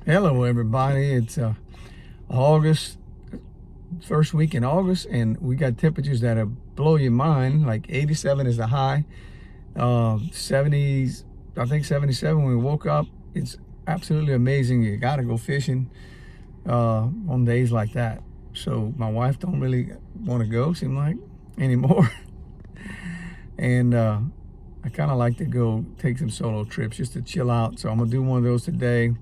Hello everybody, it's August, first week in August, and we got temperatures that'll blow your mind. Like 87 is the high, 70s, I think 77 when we woke up. It's absolutely amazing. You gotta go fishing on days like that. So my wife don't really want to go, seem like, anymore. And I kind of like to go take some solo trips just to chill out. So I'm gonna do one of those today.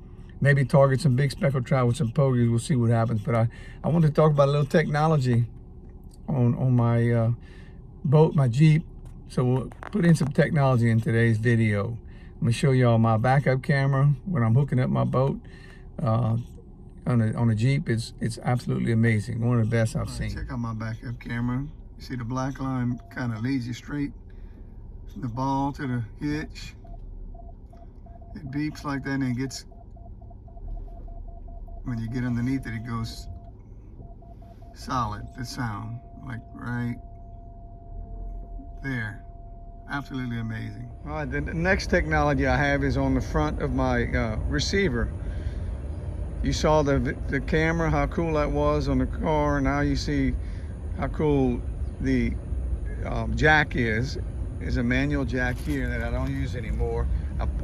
Maybe target some big speckled trout with some pogies. We'll see what happens. But I want to talk about a little technology on my boat, my Jeep. So we'll put in some technology in today's video. I'm gonna show y'all my backup camera when I'm hooking up my boat on a Jeep. It's absolutely amazing. One of the best I've seen. Check out my backup camera. You see the black line kind of leads you straight from the ball to the hitch. It beeps like that, and it gets, when you get underneath it, it goes solid, the sound, like right there. Absolutely amazing. All right, the next technology I have is on the front of my receiver. You saw the camera, how cool that was on the car. Now you see how cool the jack is. There's a manual jack here that I don't use anymore.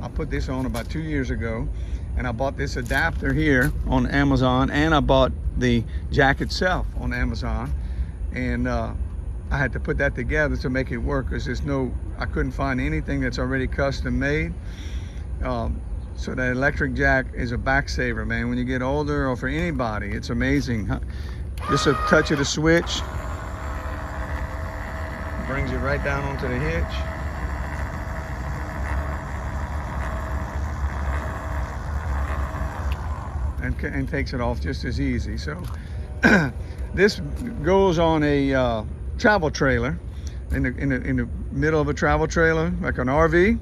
I put this on about 2 years ago, and I bought this adapter here on Amazon, and I bought the jack itself on Amazon, and I had to put that together to make it work, because I couldn't find anything that's already custom made. So that electric jack is a back saver, man. When you get older, or for anybody, it's amazing. Just a touch of the switch brings you right down onto the hitch. And takes it off just as easy. So this goes on a travel trailer, in the middle of a travel trailer, like an RV.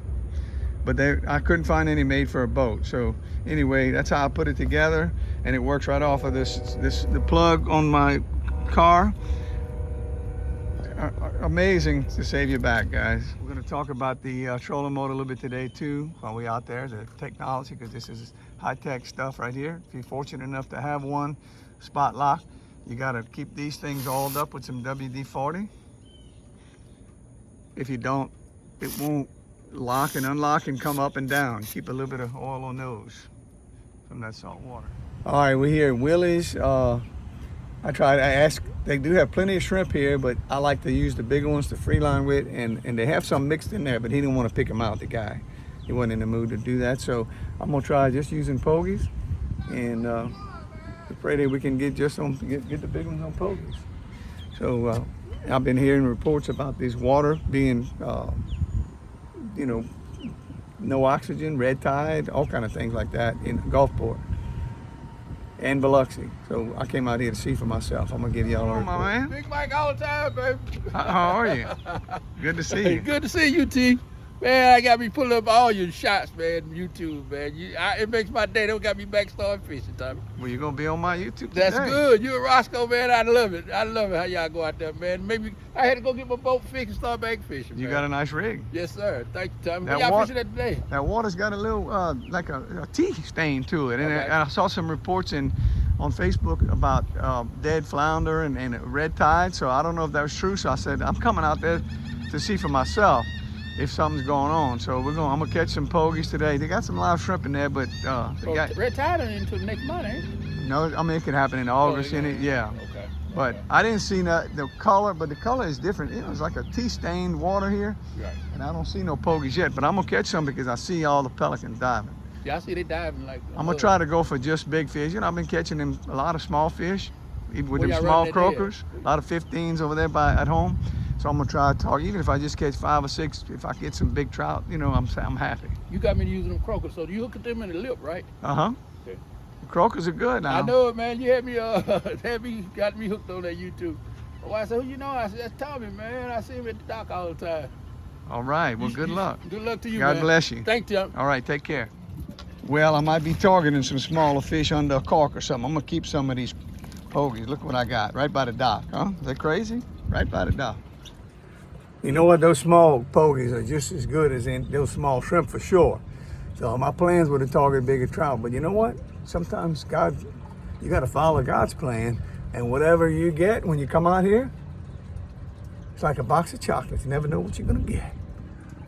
But I couldn't find any made for a boat. So anyway, that's how I put it together, and it works right off of the plug on my car. Amazing to save you back, guys. We're going to talk about the trolling motor a little bit today too, while we're out there, the technology, because this is high-tech stuff right here. If you're fortunate enough to have one spot lock, you got to keep these things oiled up with some WD-40. If you don't, it won't lock and unlock and come up and down. Keep a little bit of oil on those from that salt water. All right, we're here at Willie's. I asked, they do have plenty of shrimp here, but I like to use the bigger ones to free line with, and they have some mixed in there, but he didn't want to pick them out, the guy. He wasn't in the mood to do that, so I'm gonna try just using pogies, and pray that we can get the big ones on pogies. So I've been hearing reports about this water being, no oxygen, red tide, all kind of things like that in Gulfport and Biloxi. So I came out here to see for myself. I'm gonna give y'all a report. My man. Big Mike all the time, baby. How are you? Good to see you. Good to see you, T. Man, I got me pulling up all your shots, man, YouTube, man. It makes my day. They got me back starting fishing, Tommy. Well, you're gonna be on my YouTube today. That's good. You and Roscoe, man, I love it. I love it how y'all go out there, man. Maybe I had to go get my boat fixed and start back fishing, You man. got a nice rig. Yes, sir. Thank you, Tommy. Where y'all fishing at today? That water's got a little, like a tea stain to it. And Okay. I saw some reports on Facebook about dead flounder and red tide. So I don't know if that was true. So I said, I'm coming out there to see for myself if something's going on. So I'm gonna catch some pogies today. They got some live shrimp in there, but red tide until next month, ain't it? No, I mean, it could happen in August, yeah. Okay. But I didn't see the color, but the color is different. It's like a tea-stained water here, Right. and I don't see no pogies yet, but I'm gonna catch some because I see all the pelicans diving. Yeah, I see they diving like. I'm gonna try to go for just big fish. I've been catching them a lot of small fish, even with them y'all small running that croakers, a lot of 15s over there at home. So I'm gonna try to talk, even if I just catch 5 or 6, if I get some big trout, I'm happy. You got me using them croakers, so you hook them in the lip, right? Uh-huh. Okay. The croakers are good now. I know it, man. You had me, got me hooked on that YouTube. Well, I said, I said, that's Tommy, man. I see him at the dock all the time. All right, well, good luck. Good luck to you, man. God bless you. Thank you. All right, take care. Well, I might be targeting some smaller fish under a cork or something. I'm gonna keep some of these pogies. Look what I got, right by the dock, huh? Is that crazy? Right by the dock. You know what? Those small pogies are just as good as those small shrimp for sure. So my plans were to target bigger trout, but you know what? Sometimes God, you got to follow God's plan, and whatever you get when you come out here, it's like a box of chocolates. You never know what you're gonna get.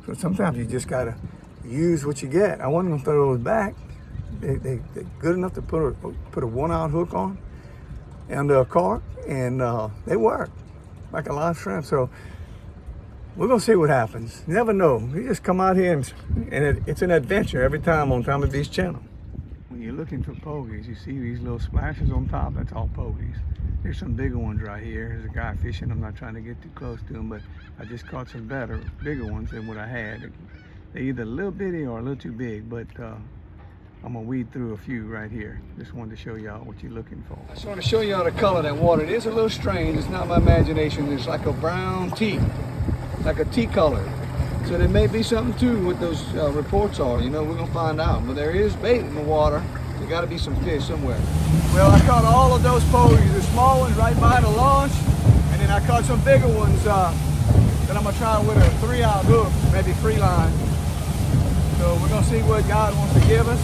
So sometimes you just gotta use what you get. I wasn't gonna throw those back. They're good enough to put a 1-out hook on under a carp, and they work like a live shrimp. So we're gonna see what happens. You never know. You just come out here and it's an adventure every time on Tommy V's channel. When you're looking for pogies, you see these little splashes on top. That's all pogies. There's some bigger ones right here. There's a guy fishing. I'm not trying to get too close to him, but I just caught some bigger ones than what I had. They're either a little bitty or a little too big, but I'm gonna weed through a few right here. Just wanted to show y'all what you're looking for. I just want to show y'all the color of that water. It is a little strange. It's not my imagination. It's like a brown tea, like a tea color. So there may be something too what those reports are. You know, we're gonna find out. But there is bait in the water. There got to be some fish somewhere. Well, I caught all of those pogies, the small ones right by the launch, and then I caught some bigger ones that I'm gonna try with a 3-out hook, maybe free line. So we're gonna see what God wants to give us.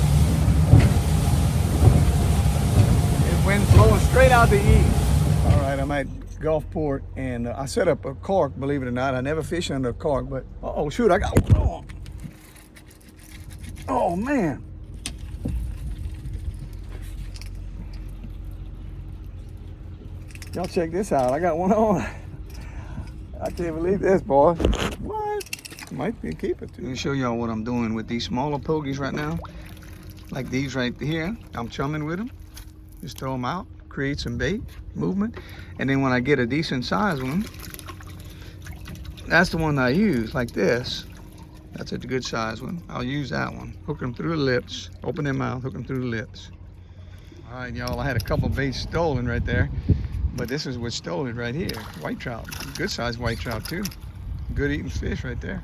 It went blowing straight out the east. All right, I'm at Gulfport, and I set up a cork, believe it or not. I never fish under a cork, but oh shoot, I got one on. Oh man. Y'all check this out. I got one on. I can't believe this, boy. What? Might be a keeper too. Let me show y'all what I'm doing with these smaller pogies right now. Like these right here. I'm chumming with them. Just throw them out, create some bait, movement. And then when I get a decent size one, that's the one I use, like this. That's a good size one. I'll use that one. Hook them through the lips, open their mouth, hook them through the lips. All right, y'all, I had a couple baits stolen right there. But this is what stole it right here. White trout. Good sized white trout too. Good eating fish right there.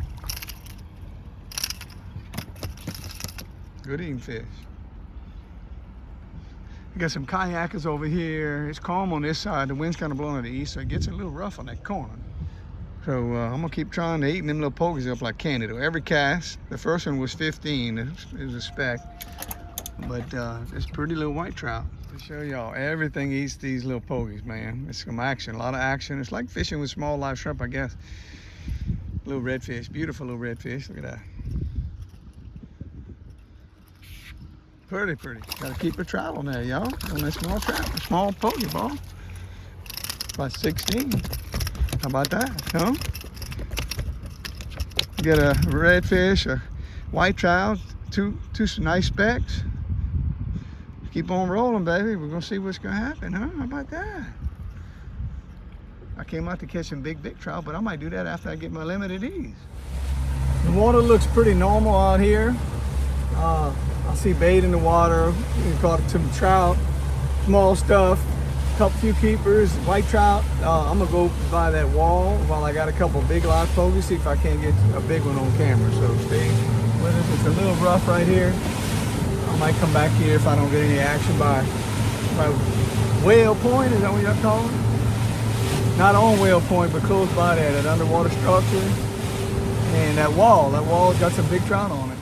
Good eating fish. We got some kayakers over here. It's calm on this side. The wind's kind of blowing to the east, so it gets a little rough on that corner. So I'm gonna keep trying to eat them little pogies up like candy though. Every cast, the first one was 15. It was a speck. But it's pretty little white trout. To show y'all, everything eats these little pogies, man. It's some action, a lot of action. It's like fishing with small live shrimp, I guess. Little redfish, beautiful little redfish. Look at that. Pretty, pretty. Gotta keep a trout on there, y'all. On that small trout, a small pogie ball. About 16. How about that, huh? Get a redfish, a white trout, two nice specks. Keep on rolling, baby. We're gonna see what's gonna happen, huh? How about that? I came out to catch some big trout, but I might do that after I get my limit at ease. The water looks pretty normal out here. I see bait in the water. We caught some trout, small stuff, few keepers, white trout. I'm gonna go by that wall while I got a couple big live pogies, see if I can't get a big one on camera. So stay with us. It's a little rough right here. I might come back here if I don't get any action by Whale Point. Is that what y'all call it? Not on Whale Point, but close by there, that underwater structure. And that wall's got some big trout on it.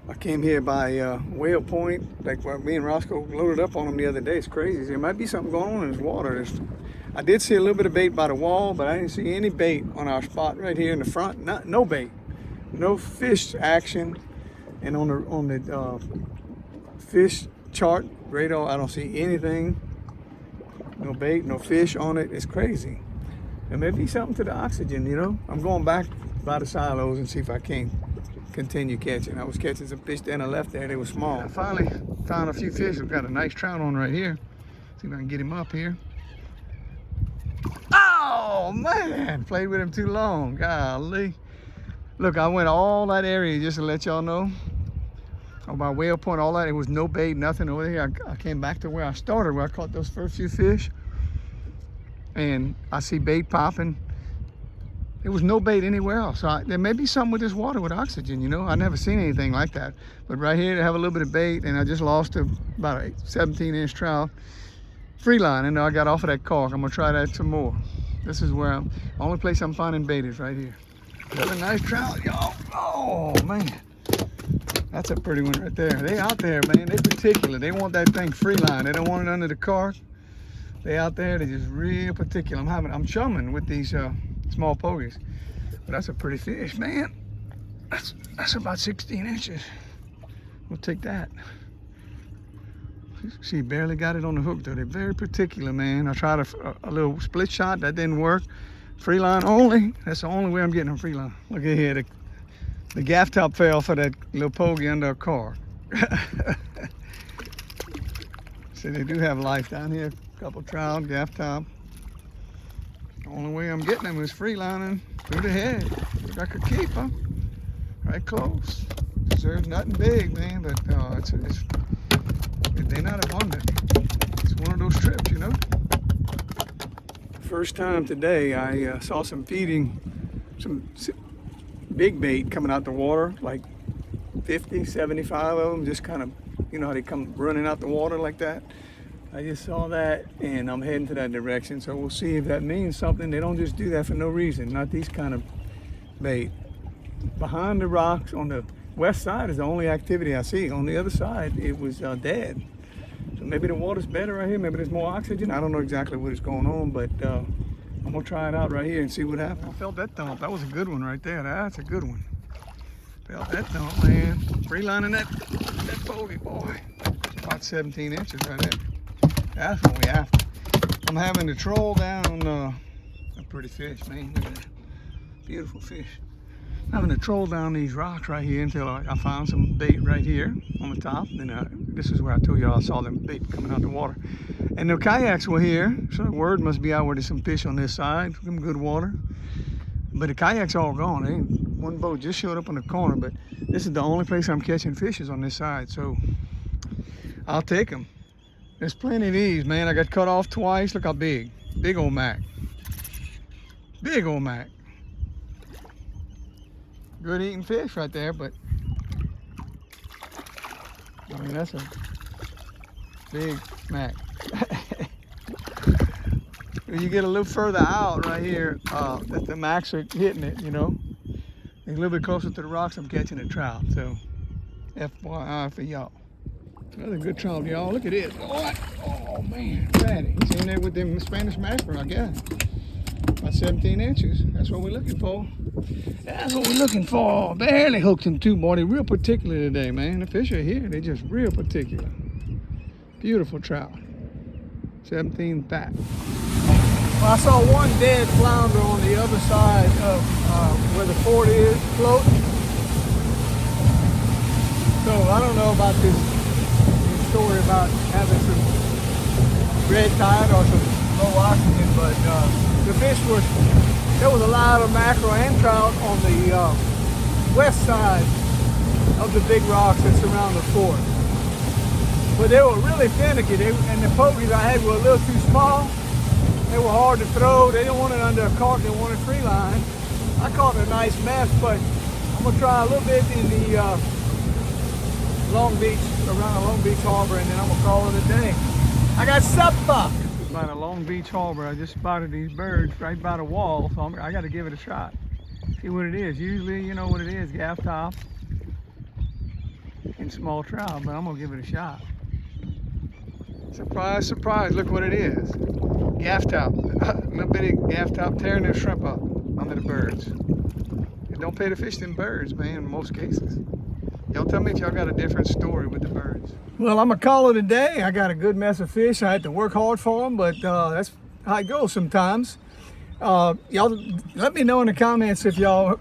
I came here by Whale Point, like me and Roscoe loaded up on them the other day. It's crazy. There might be something going on in this water. I did see a little bit of bait by the wall, but I didn't see any bait on our spot right here in the front. No bait, no fish action. And on the fish chart radar, I don't see anything. No bait, no fish on it. It's crazy. There may be something to the oxygen, you know. I'm going back by the silos and see if I can continue catching. I was catching some fish there and I left there. They were small. I finally found a few fish. We've got a nice trout on right here. See if I can get him up here. Oh man, played with him too long. Golly. Look, I went all that area just to let y'all know. On my Whale Point, all that, it was no bait, nothing over here. I came back to where I started, where I caught those first few fish. And I see bait popping. There was no bait anywhere else. So there may be something with this water with oxygen, you know. I've never seen anything like that. But right here, they have a little bit of bait, and I just lost about a 17-inch trout. Free line, and I got off of that cork. I'm gonna try that some more. This is where the only place I'm finding bait is right here. Another nice trout, y'all. Oh, man. That's a pretty one right there. They out there, man. They particular. They want that thing free line. They don't want it under the cart. They out there. They just real particular. I'm chumming with these small pogies. But that's a pretty fish, man. That's about 16 inches. We'll take that. See, barely got it on the hook though. They're very particular, man. I tried a little split shot. That didn't work. Free line only. That's the only way I'm getting them free line. Look at here. The gaff top fell for that little pogie under a car. So they do have life down here. A couple trout, gaff top. The only way I'm getting them is free lining through the head. Look, I could keep them right close. There's nothing big, man, but they're not abundant. It's one of those trips, you know. First time today, I saw some big bait coming out the water, like 50, 75 of them, just kind of, you know how they come running out the water like that. I just saw that and I'm heading to that direction, so we'll see if that means something. They don't just do that for no reason, not these kind of bait. Behind the rocks on the west side is the only activity I see. On the other side, it was dead. So maybe the water's better right here, maybe there's more oxygen. I don't know exactly what is going on, but I'm gonna try it out right here and see what happens. I felt that thump. That was a good one right there. That's a good one. Felt that thump, man. Free lining that pogie, boy. About 17 inches right there. That's what we after. I'm having to troll down a pretty fish, man. Look at that. Beautiful fish. I'm having to troll down these rocks right here until I found some bait right here on the top. Then this is where I told y'all I saw them bait coming out the water. And the kayaks were here, so the word must be out where there's some fish on this side, some good water. But the kayaks all gone. Ain't one boat just showed up on the corner, but this is the only place I'm catching fish is on this side, so I'll take them. There's plenty of these, man. I got cut off twice. Look how big. Big old Mac. Big old Mac. Good eating fish right there, but I mean, that's a big Mac. When you get a little further out right here, that the Macs are hitting it, you know. A little bit closer to the rocks, I'm catching a trout. So, FYI for y'all. Another good trout, y'all. Look at this. Oh man, fatty. He's in there with them Spanish mackerel, I guess. About 17 inches. That's what we're looking for. That's what we're looking for. Barely hooked him too, boy. They're real particular today, man. The fish are here. They're just real particular. Beautiful trout. 17 fat. Well, I saw one dead flounder on the other side of where the fort is, floating. So I don't know about this story about having some red tide or some low oxygen, but the fish there was a lot of mackerel and trout on the west side of the big rocks that surround the fort. But they were really finicky, and the pogies I had were a little too small. They were hard to throw. They didn't want it under a cart, they wanted free line. I caught a nice mess, but I'm gonna try a little bit in the Long Beach, around Long Beach Harbor, and then I'm gonna call it a day. I got supper. By the Long Beach Harbor, I just spotted these birds right by the wall, so I gotta give it a shot. See what it is. Usually, you know what it is, gaff top and small trout, but I'm gonna give it a shot. Surprise, surprise, look what it is. Gaff top, a little bitty gaff top tearing their shrimp up under the birds. You don't pay to fish them birds, man, in most cases. Y'all tell me if y'all got a different story with the birds. Well, I'm gonna call it a day. I got a good mess of fish. I had to work hard for them, but that's how it goes sometimes. Y'all let me know in the comments if y'all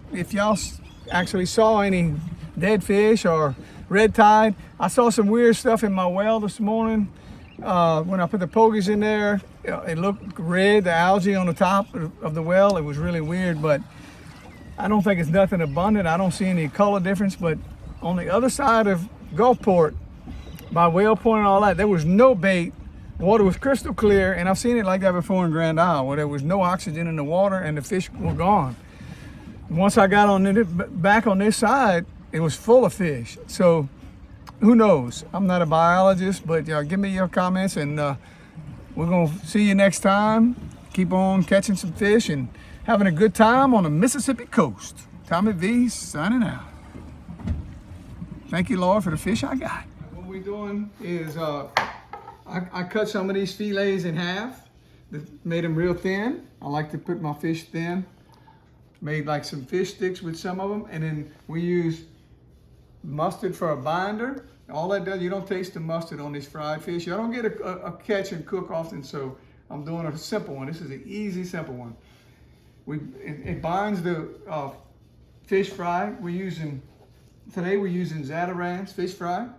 actually saw any dead fish or red tide. I saw some weird stuff in my well this morning. When I put the pogies in there, it looked red, the algae on the top of the well. It was really weird, but I don't think it's nothing abundant. I don't see any color difference, but on the other side of Gulfport, by Whale Point and all that, there was no bait. The water was crystal clear, and I've seen it like that before in Grand Isle, where there was no oxygen in the water and the fish were gone. Once I got back on this side, it was full of fish. So who knows? I'm not a biologist, but give me your comments, and we're gonna see you next time. Keep on catching some fish and having a good time on the Mississippi coast. Tommy V signing out. Thank you, Lord, for the fish I got. What we're doing is I cut some of these fillets in half, made them real thin. I like to put my fish thin. Made like some fish sticks with some of them, and then we use mustard for a binder. All that does, you don't taste the mustard on these fried fish. You don't get a catch and cook often, so I'm doing a simple one. This is an easy, simple one. It binds the fish fry. Today we're using Zatarain's fish fry.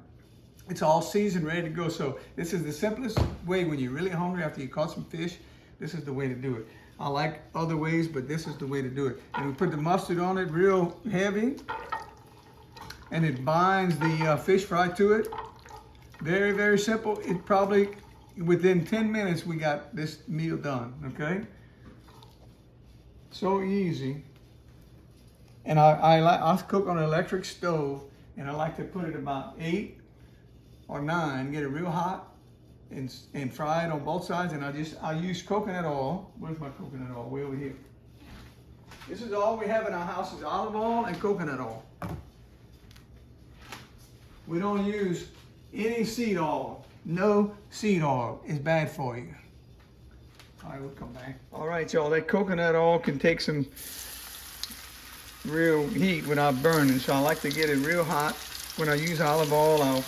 It's all seasoned, ready to go. So this is the simplest way when you're really hungry after you caught some fish. This is the way to do it. I like other ways, but this is the way to do it. And we put the mustard on it real heavy, and it binds the fish fry to it. Very, very simple. It probably, within 10 minutes, we got this meal done, okay? So easy. And I cook on an electric stove, and I like to put it about 8 or 9, get it real hot, and fry it on both sides. And I use coconut oil. Where's my coconut oil? Way over here. This is all we have in our house is olive oil and coconut oil. We don't use any seed oil. No seed oil is bad for you. All right, we'll come back. All right, y'all, that coconut oil can take some real heat without burning, so I like to get it real hot. When I use olive oil, I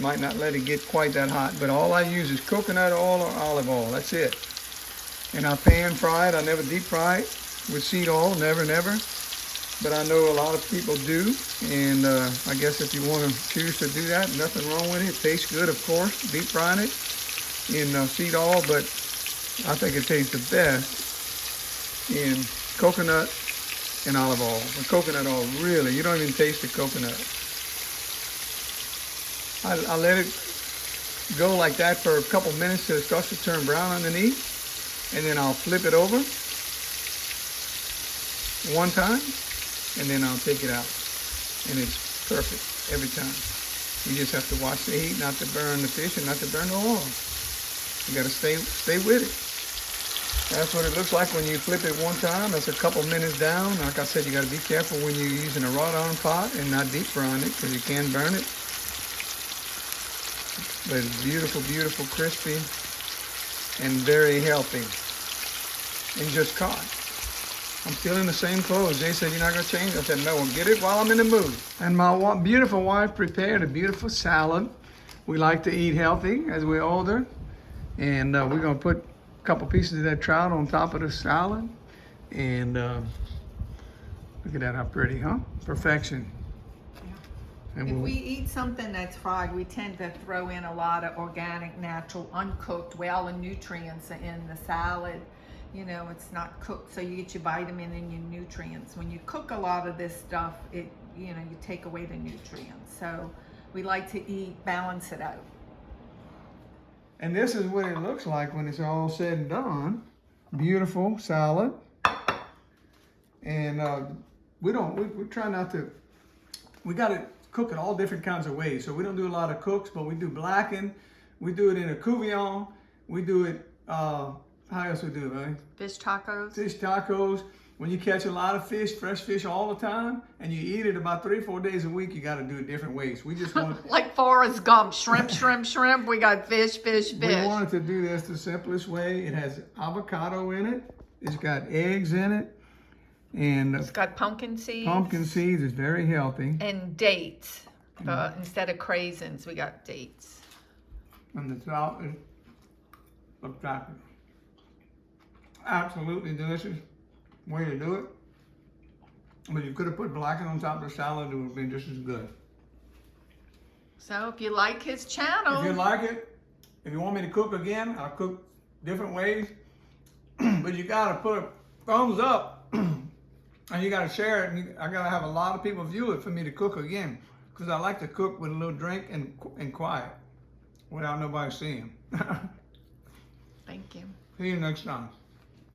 might not let it get quite that hot, but all I use is coconut oil or olive oil. That's it. And I pan fry it. I never deep fry it with seed oil, never. But I know a lot of people do, and I guess if you want to choose to do that, nothing wrong with it. It tastes good, of course, deep frying it in seed oil, but I think it tastes the best in coconut and olive oil. The coconut oil, really, you don't even taste the coconut. I let it go like that for a couple minutes till it starts to turn brown underneath, and then I'll flip it over one time, and then I'll take it out, and it's perfect every time. You just have to watch the heat, not to burn the fish and not to burn the oil. You gotta stay with it. That's what it looks like when you flip it one time. That's a couple minutes down. Like I said, you gotta be careful when you're using a wrought iron pot and not deep frying it, because you can burn it. But it's beautiful, beautiful, crispy, and very healthy. And just caught. I'm still in the same clothes. Jay said, "You're not gonna change?" I said, "No, we'll get it while I'm in the mood." And my beautiful wife prepared a beautiful salad. We like to eat healthy as we're older. And we're gonna put a couple pieces of that trout on top of the salad. And look at that, how pretty, huh? Perfection. If we eat something that's fried, we tend to throw in a lot of organic, natural, uncooked, where all the nutrients are in the salad. You know, it's not cooked, so you get your vitamin and your nutrients. When you cook a lot of this stuff, you take away the nutrients. So we like to balance it out. And this is what it looks like when it's all said and done. Beautiful salad. And we try not to, we got to cook it all different kinds of ways. So we don't do a lot of cooks, but we do blackened. We do it in a couvillon. We do it, how else we do it, right? Fish tacos. Fish tacos. When you catch a lot of fish, fresh fish all the time, and you eat it about 3 or 4 days a week, you got to do it different ways. We just want like Forrest Gump, shrimp, shrimp, shrimp. We got fish, fish, fish. We wanted to do this the simplest way. It has avocado in it. It's got eggs in it. And it's got pumpkin seeds. Pumpkin seeds is very healthy. And dates. Instead of craisins, we got dates. And the trout is spectacular. Absolutely delicious way to do it. But you could have put blackened on top of the salad, it would have been just as good. So if you like his channel. If you like it, if you want me to cook again, I'll cook different ways. But you gotta put a thumbs up and you gotta share it. And I gotta have a lot of people view it for me to cook again. Because I like to cook with a little drink and quiet without nobody seeing. Thank you. See you next time.